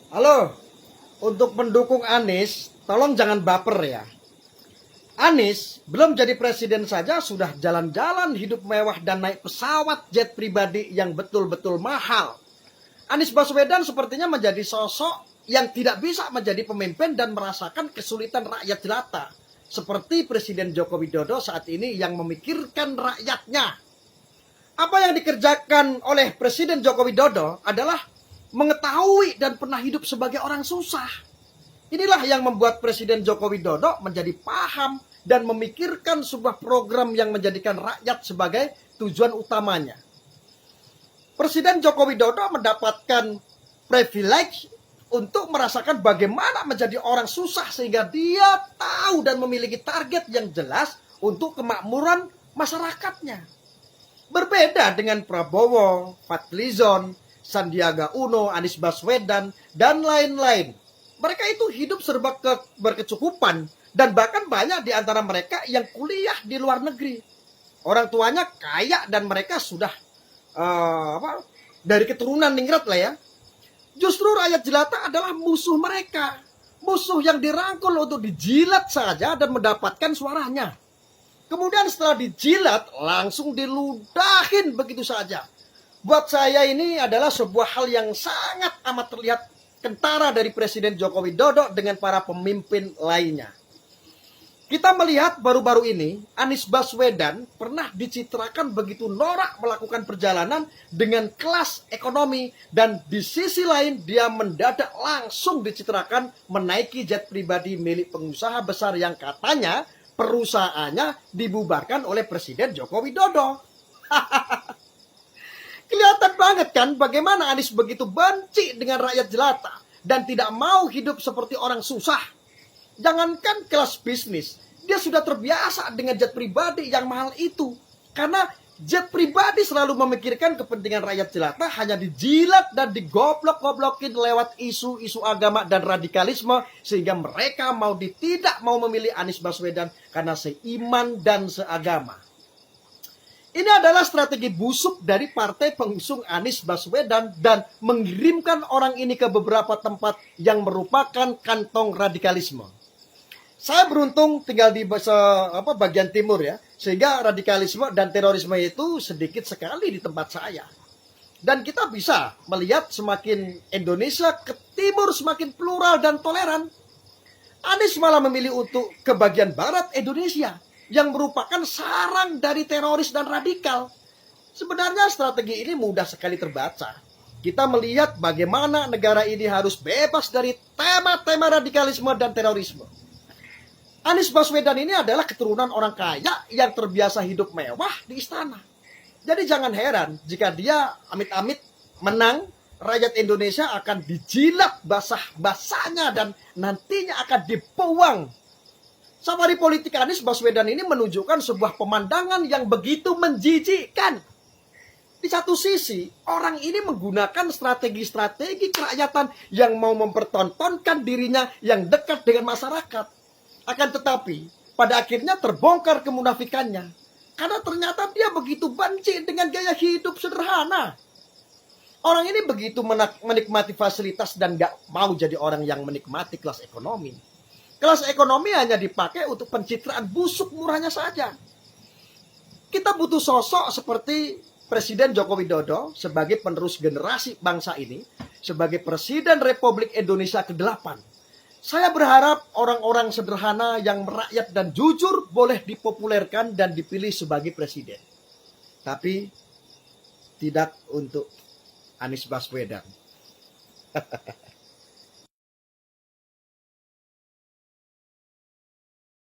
Halo, untuk pendukung Anies, tolong jangan baper ya. Anies belum jadi presiden saja sudah jalan-jalan hidup mewah dan naik pesawat jet pribadi yang betul-betul mahal. Anies Baswedan sepertinya menjadi sosok yang tidak bisa menjadi pemimpin dan merasakan kesulitan rakyat jelata. Seperti Presiden Joko Widodo saat ini yang memikirkan rakyatnya. Apa yang dikerjakan oleh Presiden Joko Widodo adalah mengetahui dan pernah hidup sebagai orang susah. Inilah yang membuat Presiden Joko Widodo menjadi paham dan memikirkan sebuah program yang menjadikan rakyat sebagai tujuan utamanya. Presiden Joko Widodo mendapatkan privilege untuk merasakan bagaimana menjadi orang susah sehingga dia tahu dan memiliki target yang jelas untuk kemakmuran masyarakatnya. Berbeda dengan Prabowo, Fadlizon, Sandiaga Uno, Anies Baswedan, dan lain-lain. Mereka itu hidup serba berkecukupan dan bahkan banyak di antara mereka yang kuliah di luar negeri. Orang tuanya kaya dan mereka sudah dari keturunan ningrat lah ya. Justru rakyat jelata adalah musuh mereka. Musuh yang dirangkul untuk dijilat saja dan mendapatkan suaranya. Kemudian setelah dijilat langsung diludahin begitu saja. Buat saya ini adalah sebuah hal yang sangat amat terlihat kentara dari Presiden Joko Widodo dengan para pemimpin lainnya. Kita melihat baru-baru ini Anies Baswedan pernah dicitrakan begitu norak melakukan perjalanan dengan kelas ekonomi dan di sisi lain dia mendadak langsung dicitrakan menaiki jet pribadi milik pengusaha besar yang katanya perusahaannya dibubarkan oleh Presiden Joko Widodo. Kelihatan banget kan bagaimana Anies begitu benci dengan rakyat jelata dan tidak mau hidup seperti orang susah. Jangankan kelas bisnis, dia sudah terbiasa dengan jet pribadi yang mahal itu. Karena jet pribadi selalu memikirkan kepentingan rakyat jelata hanya dijilat dan digoblok-goblokin lewat isu-isu agama dan radikalisme sehingga mereka tidak mau memilih Anies Baswedan karena seiman dan seagama. Ini adalah strategi busuk dari partai pengusung Anies Baswedan dan mengirimkan orang ini ke beberapa tempat yang merupakan kantong radikalisme. Saya beruntung tinggal di bagian timur ya, sehingga radikalisme dan terorisme itu sedikit sekali di tempat saya. Dan kita bisa melihat semakin Indonesia ke timur semakin plural dan toleran. Anies malah memilih untuk ke bagian barat Indonesia yang merupakan sarang dari teroris dan radikal. Sebenarnya strategi ini mudah sekali terbaca. Kita melihat bagaimana negara ini harus bebas dari tema-tema radikalisme dan terorisme. Anies Baswedan ini adalah keturunan orang kaya yang terbiasa hidup mewah di istana. Jadi jangan heran jika dia amit-amit menang, rakyat Indonesia akan dijilat basah-basahnya dan nantinya akan dibuang. Safari politik Anies Baswedan ini menunjukkan sebuah pemandangan yang begitu menjijikkan. Di satu sisi, orang ini menggunakan strategi-strategi kerakyatan yang mau mempertontonkan dirinya yang dekat dengan masyarakat. Akan tetapi, pada akhirnya terbongkar kemunafikannya. Karena ternyata dia begitu benci dengan gaya hidup sederhana. Orang ini begitu menikmati fasilitas dan gak mau jadi orang yang menikmati kelas ekonomi. Kelas ekonomi hanya dipakai untuk pencitraan busuk murahnya saja. Kita butuh sosok seperti Presiden Joko Widodo sebagai penerus generasi bangsa ini, sebagai Presiden Republik Indonesia ke-8. Saya berharap orang-orang sederhana yang merakyat dan jujur boleh dipopulerkan dan dipilih sebagai presiden. Tapi tidak untuk Anies Baswedan.